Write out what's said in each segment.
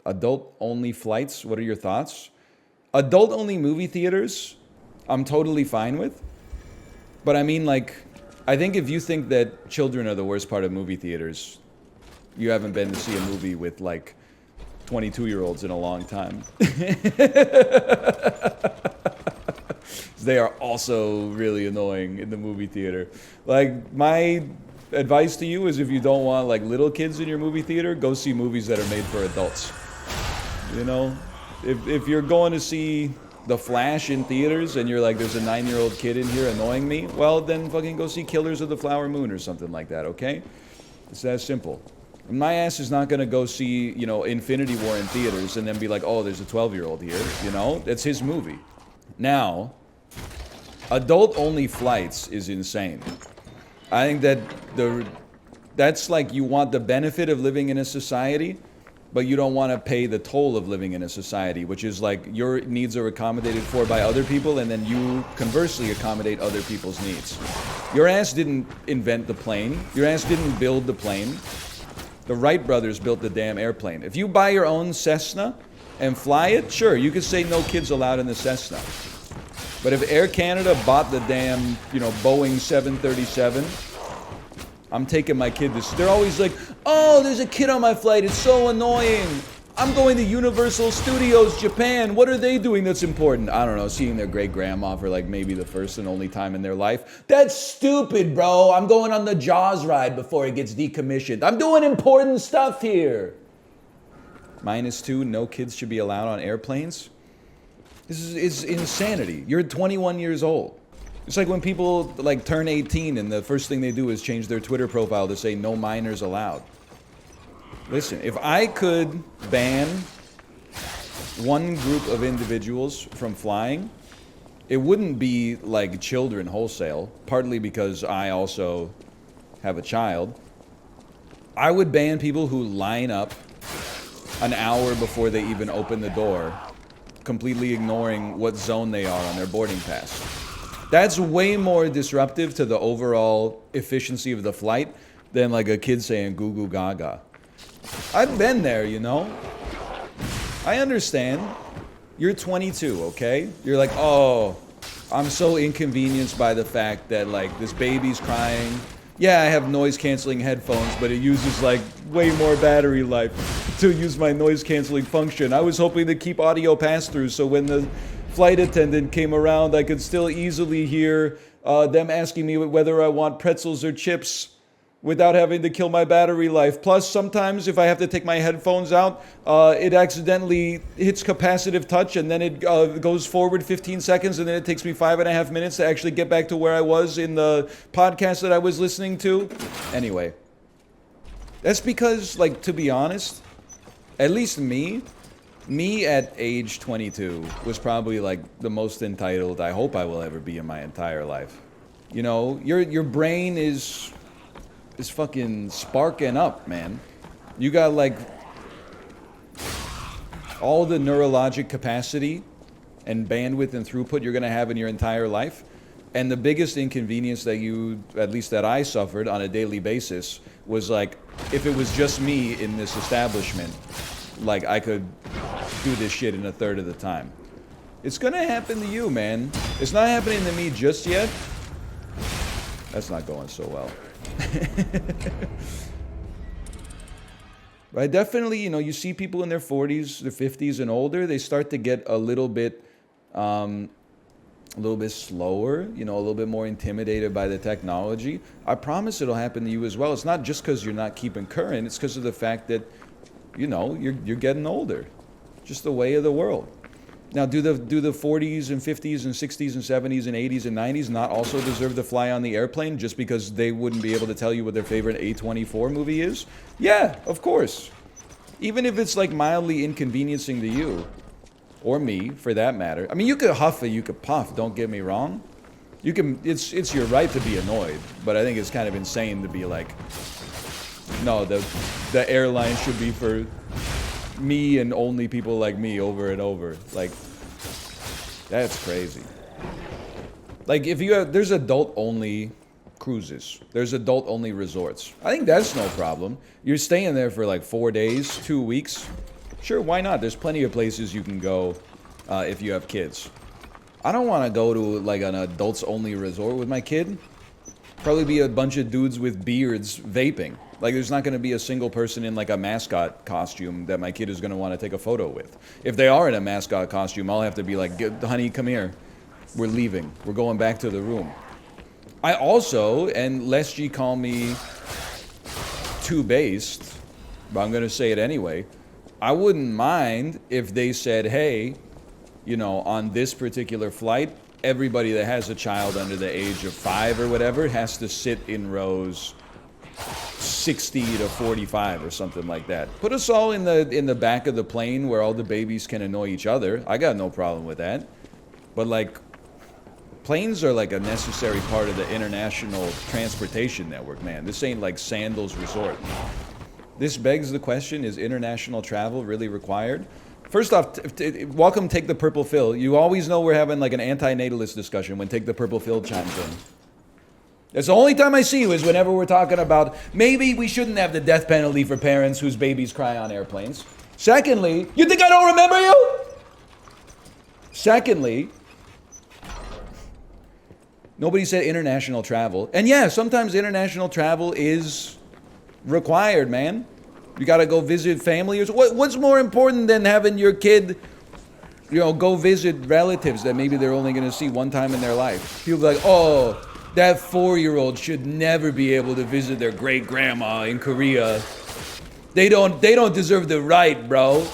Adult-only flights, what are your thoughts? Adult-only movie theaters, I'm totally fine with. But I mean, like, I think if you think that children are the worst part of movie theaters, you haven't been to see a movie with, like, 22-year-olds in a long time. They are also really annoying in the movie theater. Like, my advice to you is if you don't want, like, little kids in your movie theater, go see movies that are made for adults. You know? If you're going to see The Flash in theaters and you're like, there's a 9-year-old kid in here annoying me, well, then fucking go see Killers of the Flower Moon or something like that, okay? It's that simple. My ass is not going to go see, you know, Infinity War in theaters and then be like, oh, there's a 12-year-old here, you know? That's his movie. Now, adult-only flights is insane. I think that that's like you want the benefit of living in a society, but you don't want to pay the toll of living in a society, which is like your needs are accommodated for by other people, and then you conversely accommodate other people's needs. Your ass didn't invent the plane. Your ass didn't build the plane. The Wright brothers built the damn airplane. If you buy your own Cessna and fly it, sure, you could say no kids allowed in the Cessna. But if Air Canada bought the damn, you know, Boeing 737, I'm taking my kid to... They're always like, oh, there's a kid on my flight. It's so annoying. I'm going to Universal Studios Japan. What are they doing that's important? I don't know, seeing their great-grandma for like maybe the first and only time in their life. That's stupid, bro. I'm going on the Jaws ride before it gets decommissioned. I'm doing important stuff here. -2, no kids should be allowed on airplanes. This is insanity. You're 21 years old. It's like when people like turn 18 and the first thing they do is change their Twitter profile to say no minors allowed. Listen, if I could ban one group of individuals from flying, it wouldn't be like children wholesale, partly because I also have a child. I would ban people who line up an hour before they even open the door, completely ignoring what zone they are on their boarding pass. That's way more disruptive to the overall efficiency of the flight than like a kid saying goo goo gaga. I've been there, you know? I understand. You're 22, okay? You're like, oh, I'm so inconvenienced by the fact that like this baby's crying. Yeah, I have noise canceling headphones, but it uses like way more battery life to use my noise canceling function. I was hoping to keep audio pass-through so when the flight attendant came around, I could still easily hear them asking me whether I want pretzels or chips without having to kill my battery life. Plus, sometimes if I have to take my headphones out, it accidentally hits capacitive touch and then it goes forward 15 seconds and then it takes me 5.5 minutes to actually get back to where I was in the podcast that I was listening to. Anyway, that's because, like, to be honest, at least me at age 22 was probably like the most entitled I hope I will ever be in my entire life. You know, your brain is fucking sparking up, man. You got like all the neurologic capacity and bandwidth and throughput you're gonna have in your entire life. And the biggest inconvenience that at least that I suffered on a daily basis was like, if it was just me in this establishment, like I could do this shit in a third of the time. It's gonna happen to you, man. It's not happening to me just yet. That's not going so well. But definitely, you know, you see people in their 40s, their 50s and older, they start to get a little bit slower, you know, a little bit more intimidated by the technology. I promise it'll happen to you as well. It's not just because you're not keeping current, it's because of the fact that, you know, you're getting older. Just the way of the world. Now, do the 40s and 50s and 60s and 70s and 80s and 90s not also deserve to fly on the airplane just because they wouldn't be able to tell you what their favorite A24 movie is? Yeah, of course. Even if it's like mildly inconveniencing to you, or me, for that matter. I mean, you could huff and you could puff, don't get me wrong. You can, it's your right to be annoyed, but I think it's kind of insane to be like, no, the airline should be for me and only people like me over and over. Like, that's crazy. Like, if you have, there's adult-only cruises. There's adult-only resorts. I think that's no problem. You're staying there for like 4 days, 2 weeks. Sure, why not? There's plenty of places you can go if you have kids. I don't want to go to like an adults-only resort with my kid. Probably be a bunch of dudes with beards vaping. Like, there's not going to be a single person in like a mascot costume that my kid is going to want to take a photo with. If they are in a mascot costume, I'll have to be like, honey, come here. We're leaving. We're going back to the room. I also, and lest you call me too based, but I'm going to say it anyway, I wouldn't mind if they said, hey, you know, on this particular flight, everybody that has a child under the age of 5 or whatever has to sit in rows 60 to 45 or something like that. Put us all in the back of the plane where all the babies can annoy each other. I got no problem with that. But like, planes are like a necessary part of the international transportation network, man. This ain't like Sandals Resort. This begs the question, is international travel really required? First off, welcome Take the Purple Pill. You always know we're having like an anti-natalist discussion when Take the Purple Pill chimes in. That's the only time I see you is whenever we're talking about maybe we shouldn't have the death penalty for parents whose babies cry on airplanes. Secondly, you think I don't remember you? Secondly, nobody said international travel. And yeah, sometimes international travel is required, man. You gotta go visit family or what's more important than having your kid, you know, go visit relatives that maybe they're only gonna see one time in their life? People are like, oh, that 4-year-old should never be able to visit their great grandma in Korea. They don't deserve the right, bro.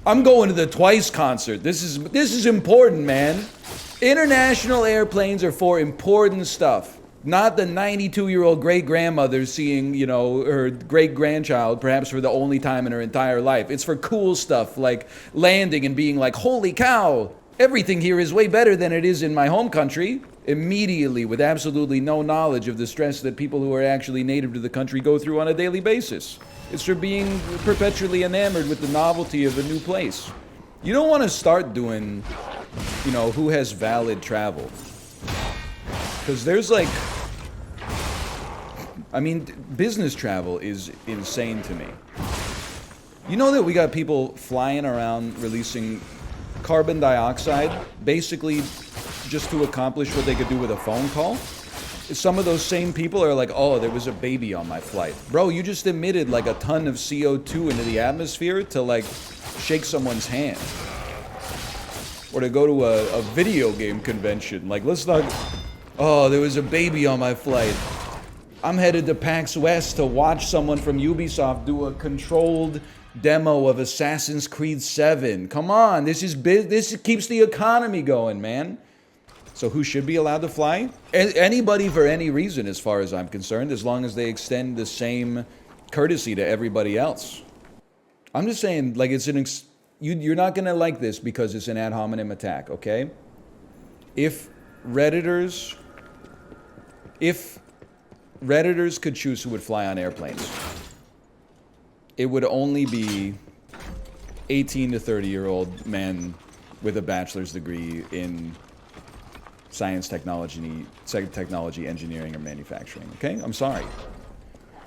I'm going to the Twice concert. This is important, man. International airplanes are for important stuff. Not the 92-year-old great-grandmother seeing, you know, her great-grandchild perhaps for the only time in her entire life. It's for cool stuff like landing and being like, holy cow, everything here is way better than it is in my home country. Immediately, with absolutely no knowledge of the stress that people who are actually native to the country go through on a daily basis. It's for being perpetually enamored with the novelty of a new place. You don't want to start doing, you know, who has valid travel. Because there's like, I mean, business travel is insane to me. You know that we got people flying around releasing carbon dioxide, basically just to accomplish what they could do with a phone call? Some of those same people are like, oh, there was a baby on my flight. Bro, you just emitted like a ton of CO2 into the atmosphere to like shake someone's hand. Or to go to a video game convention. Like, let's not... Oh, there was a baby on my flight. I'm headed to PAX West to watch someone from Ubisoft do a controlled demo of Assassin's Creed 7. Come on, this keeps the economy going, man. So who should be allowed to fly? Anybody for any reason, as far as I'm concerned, as long as they extend the same courtesy to everybody else. I'm just saying, like, it's you're not gonna like this because it's an ad hominem attack, okay? If Redditors could choose who would fly on airplanes, it would only be 18 to 30-year-old men with a bachelor's degree in science, technology, engineering, or manufacturing, okay? I'm sorry.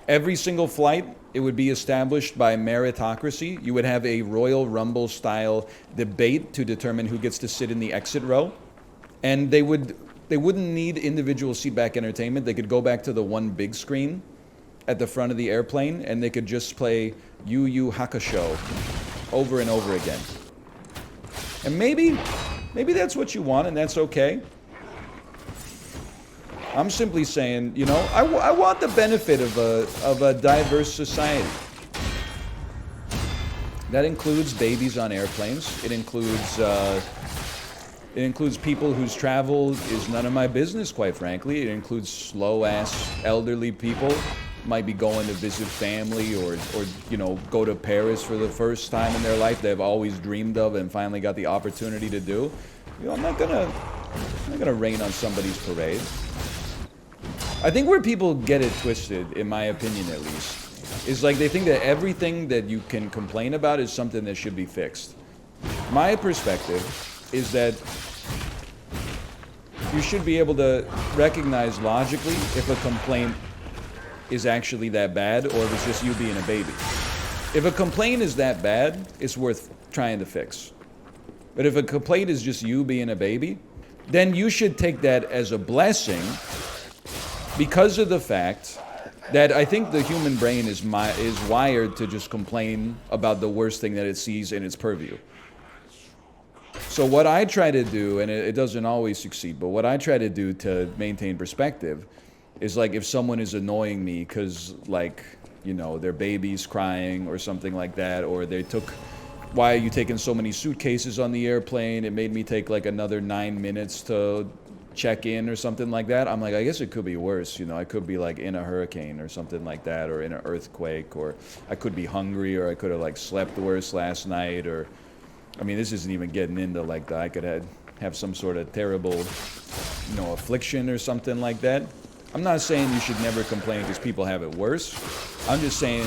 Every single flight, it would be established by meritocracy. You would have a Royal Rumble-style debate to determine who gets to sit in the exit row. And they wouldn't need individual seatback entertainment. They could go back to the one big screen at the front of the airplane, and they could just play Yu Yu Hakusho over and over again. And maybe that's what you want, and that's okay. I'm simply saying, you know, I want the benefit of a diverse society. That includes babies on airplanes. It includes people whose travel is none of my business, quite frankly. It includes slow-ass elderly people, might be going to visit family or you know, go to Paris for the first time in their life they've always dreamed of and finally got the opportunity to do. You know, I'm not gonna rain on somebody's parade. I think where people get it twisted, in my opinion at least, is like they think that everything that you can complain about is something that should be fixed. My perspective is that you should be able to recognize logically if a complaint is actually that bad or if it's just you being a baby. If a complaint is that bad, it's worth trying to fix. But if a complaint is just you being a baby, then you should take that as a blessing because of the fact that I think the human brain is wired to just complain about the worst thing that it sees in its purview. So what I try to do, and it doesn't always succeed, but what I try to do to maintain perspective is like if someone is annoying me because like, you know, their baby's crying or something like that, or they took, why are you taking so many suitcases on the airplane? It made me take like another 9 minutes to check in or something like that. I'm like, I guess it could be worse. You know, I could be like in a hurricane or something like that, or in an earthquake, or I could be hungry, or I could have like slept worse last night, or, I mean, this isn't even getting into like I could have some sort of terrible, you know, affliction or something like that. I'm not saying you should never complain because people have it worse. I'm just saying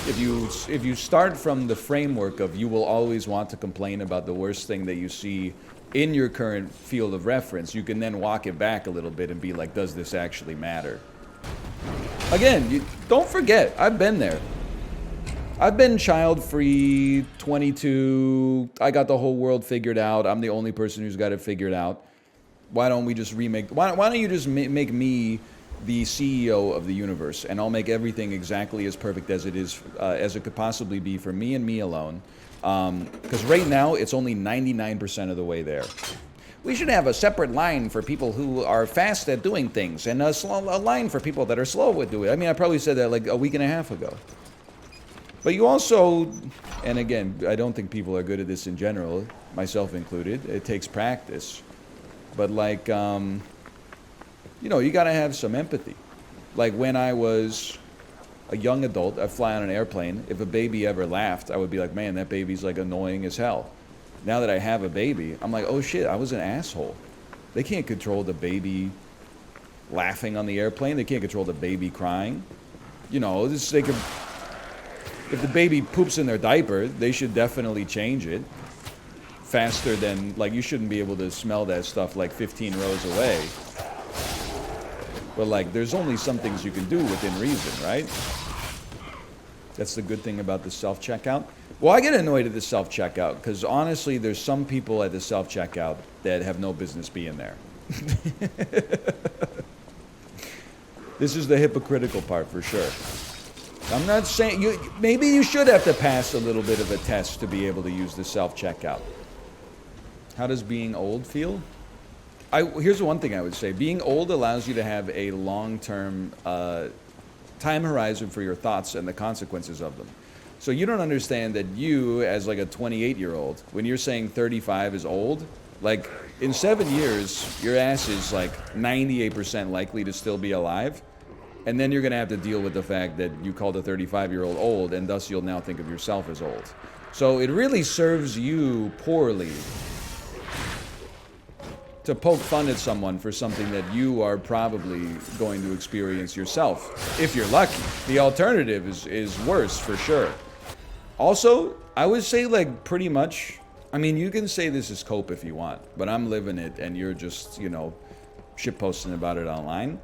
if you start from the framework of you will always want to complain about the worst thing that you see in your current field of reference, you can then walk it back a little bit and be like, does this actually matter? Again, don't forget, I've been there. I've been child-free, 22, I got the whole world figured out, I'm the only person who's got it figured out. Why don't we just why don't you just make me the CEO of the universe, and I'll make everything exactly as perfect as it is, as it could possibly be for me and me alone. Because right now, it's only 99% of the way there. We should have a separate line for people who are fast at doing things, and a line for people that are slow at doing it. I mean, I probably said that like a week and a half ago. But you also, and again, I don't think people are good at this in general, myself included. It takes practice. But like, you know, you got to have some empathy. Like when I was a young adult, I'd fly on an airplane. If a baby ever laughed, I would be like, man, that baby's like annoying as hell. Now that I have a baby, I'm like, oh shit, I was an asshole. They can't control the baby laughing on the airplane. They can't control the baby crying. You know, they could, if the baby poops in their diaper, they should definitely change it faster than, like, you shouldn't be able to smell that stuff like 15 rows away. But like, there's only some things you can do within reason, right? That's the good thing about the self-checkout. Well, I get annoyed at the self-checkout because honestly, there's some people at the self-checkout that have no business being there. This is the hypocritical part for sure. I'm not saying, maybe you should have to pass a little bit of a test to be able to use the self-checkout. How does being old feel? Here's one thing I would say. Being old allows you to have a long-term time horizon for your thoughts and the consequences of them. So you don't understand that you, as like a 28-year-old, when you're saying 35 is old, like in 7 years, your ass is like 98% likely to still be alive. And then you're going to have to deal with the fact that you called a 35-year-old old, and thus you'll now think of yourself as old. So it really serves you poorly to poke fun at someone for something that you are probably going to experience yourself, if you're lucky. The alternative is worse, for sure. Also, I would say, like, pretty much, I mean, you can say this is cope if you want, but I'm living it, and you're just, you know, shitposting about it online.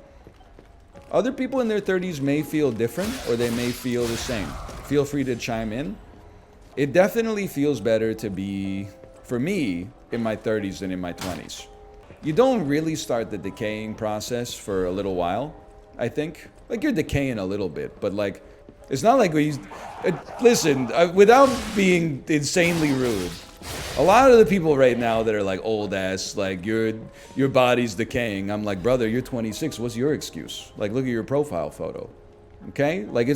Other people in their 30s may feel different, or they may feel the same. Feel free to chime in. It definitely feels better to be, for me, in my 30s than in my 20s. You don't really start the decaying process for a little while, I think. Like, you're decaying a little bit, but like, it's not like listen, without being insanely rude, a lot of the people right now that are like old ass, like your body's decaying, I'm like, brother, you're 26, what's your excuse? Like, look at your profile photo, okay? Like,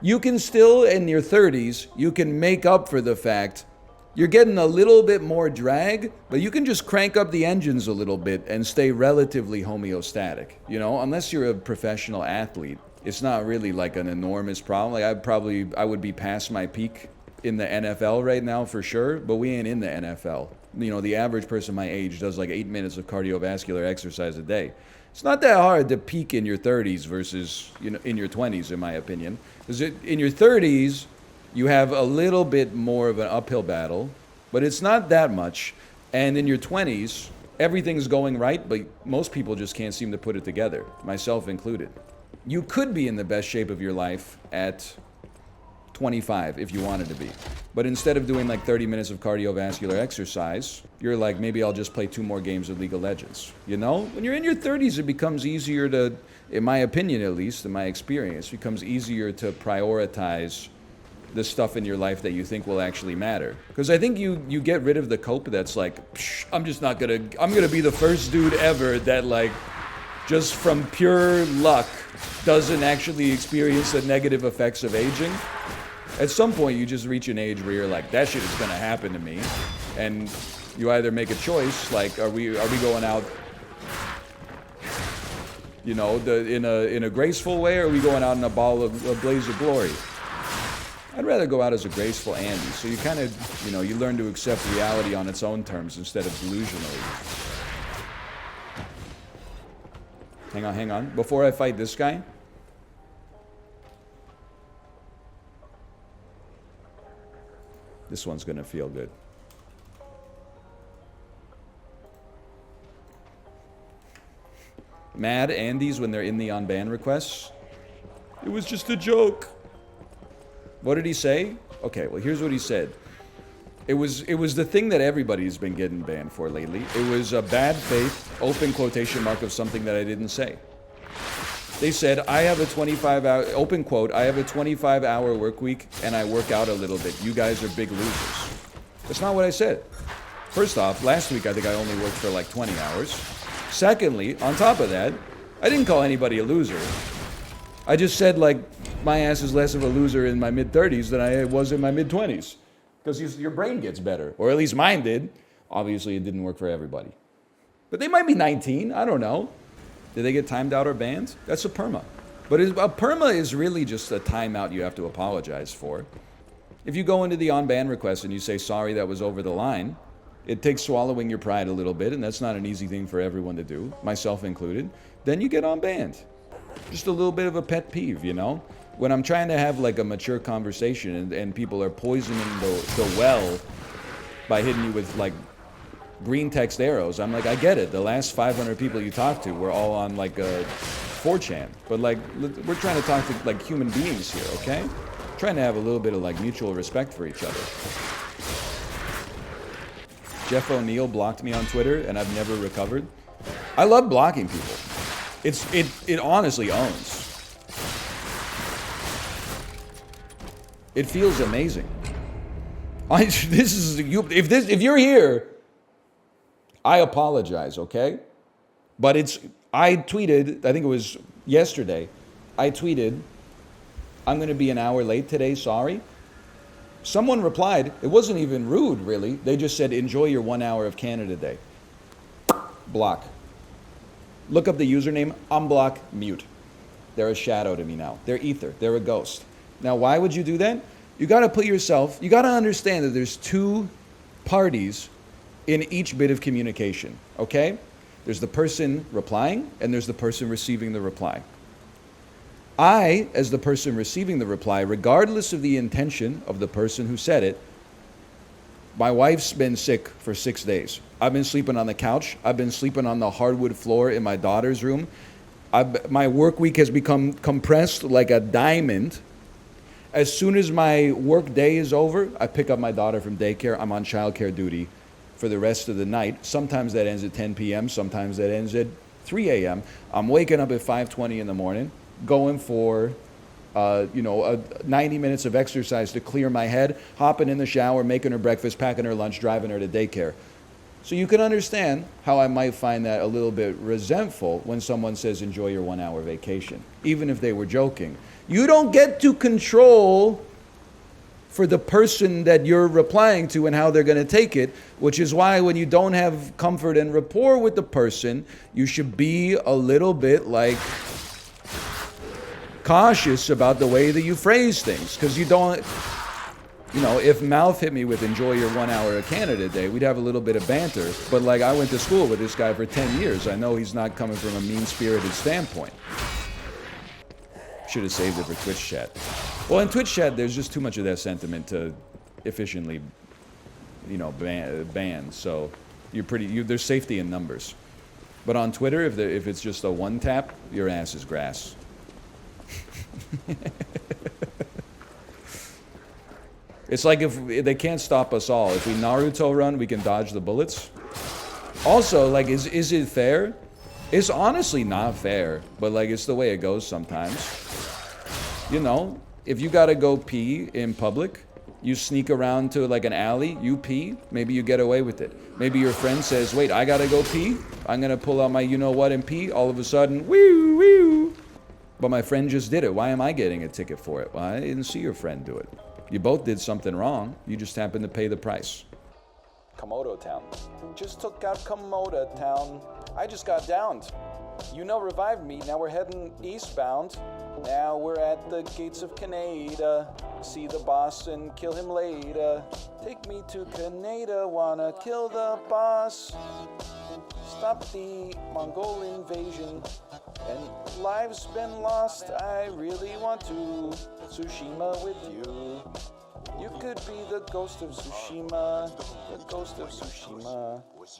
you can still, in your 30s, you can make up for the fact you're getting a little bit more drag, but you can just crank up the engines a little bit and stay relatively homeostatic, you know? Unless you're a professional athlete, it's not really like an enormous problem. Like, I would be past my peak in the NFL right now for sure, but we ain't in the NFL. You know, the average person my age does like 8 minutes of cardiovascular exercise a day. It's not that hard to peak in your 30s versus, you know, in your 20s, in my opinion. Because in your 30s, you have a little bit more of an uphill battle, but it's not that much. And in your 20s, everything's going right, but most people just can't seem to put it together, myself included. You could be in the best shape of your life at 25 if you wanted to be. But instead of doing like 30 minutes of cardiovascular exercise, you're like, maybe I'll just play 2 more games of League of Legends. You know? When you're in your 30s, it becomes easier to, in my opinion at least, in my experience, it becomes easier to prioritize the stuff in your life that you think will actually matter. Because I think you get rid of the cope that's like, I'm gonna be the first dude ever that like, just from pure luck, doesn't actually experience the negative effects of aging. At some point, you just reach an age where you're like, that shit is gonna happen to me. And you either make a choice, like, are we going out, you know, in a graceful way, or are we going out in a blaze of glory? I'd rather go out as a graceful Andy. So you kind of, you know, you learn to accept reality on its own terms instead of delusionally. Hang on. Before I fight this guy, this one's gonna feel good. Mad Andes when they're in the on-ban requests. It was just a joke. What did he say? Okay, well here's what he said. It was the thing that everybody's been getting banned for lately. It was a bad faith, open quotation mark of something that I didn't say. They said, I have a 25-hour, open quote, I have a 25-hour work week and I work out a little bit. You guys are big losers. That's not what I said. First off, last week I think I only worked for like 20 hours. Secondly, on top of that, I didn't call anybody a loser. I just said like, my ass is less of a loser in my mid-30s than I was in my mid-20s. Because your brain gets better, or at least mine did. Obviously, it didn't work for everybody. But they might be 19, I don't know. Did they get timed out or banned? That's a perma. But a perma is really just a timeout you have to apologize for. If you go into the on-ban request and you say, sorry, that was over the line, it takes swallowing your pride a little bit, and that's not an easy thing for everyone to do, myself included, then you get on-banned. Just a little bit of a pet peeve, you know? When I'm trying to have like a mature conversation and people are poisoning the well by hitting you with like green text arrows, I'm like, I get it. The last 500 people you talked to were all on like a 4chan. But like, we're trying to talk to like human beings here, okay? Trying to have a little bit of like mutual respect for each other. Jeff O'Neill blocked me on Twitter and I've never recovered. I love blocking people. It honestly owns. It feels amazing. If you're here, I apologize, okay? But I tweeted, I think it was yesterday, I tweeted, I'm gonna be an hour late today, sorry. Someone replied, it wasn't even rude, really. They just said, enjoy your 1 hour of Canada Day. Block. Look up the username, unblock, mute. They're a shadow to me now. They're ether, they're a ghost. Now, why would you do that? You gotta you gotta understand that there's 2 parties in each bit of communication, okay? There's the person replying and there's the person receiving the reply. I, as the person receiving the reply, regardless of the intention of the person who said it, my wife's been sick for 6 days. I've been sleeping on the couch. I've been sleeping on the hardwood floor in my daughter's room. My work week has become compressed like a diamond. As soon as my work day is over, I pick up my daughter from daycare. I'm on childcare duty for the rest of the night. Sometimes that ends at 10 p.m. Sometimes that ends at 3 a.m. I'm waking up at 5:20 in the morning, going for 90 minutes of exercise to clear my head, hopping in the shower, making her breakfast, packing her lunch, driving her to daycare. So you can understand how I might find that a little bit resentful when someone says, enjoy your 1 hour vacation, even if they were joking. You don't get to control for the person that you're replying to and how they're going to take it, which is why when you don't have comfort and rapport with the person, you should be a little bit like cautious about the way that you phrase things, because you don't, if Mouth hit me with enjoy your 1 hour of Canada Day, we'd have a little bit of banter. But like, I went to school with this guy for 10 years. I know he's not coming from a mean-spirited standpoint. Should have saved it for Twitch chat. Well, in Twitch chat, there's just too much of that sentiment to efficiently, ban. So there's safety in numbers. But on Twitter, if it's just a one tap, your ass is grass. It's like if they can't stop us all. If we Naruto run, we can dodge the bullets. Also, like, is it fair? It's honestly not fair, but like, it's the way it goes sometimes. You know, if you gotta go pee in public, you sneak around to like an alley, you pee, maybe you get away with it. Maybe your friend says, wait, I gotta go pee? I'm gonna pull out my you-know-what and pee. All of a sudden, woo, woo. But my friend just did it. Why am I getting a ticket for it? Well, I didn't see your friend do it. You both did something wrong. You just happened to pay the price. Komodo Town. Just took out Komodo Town. I just got downed. You know, revived me. Now we're heading eastbound. Now we're at the gates of Canada. See the boss and kill him later. Take me to Canada. Wanna kill the boss. Stop the Mongol invasion. And lives been lost. I really want to Tsushima with you. You could be the ghost of Tsushima. The ghost of Tsushima.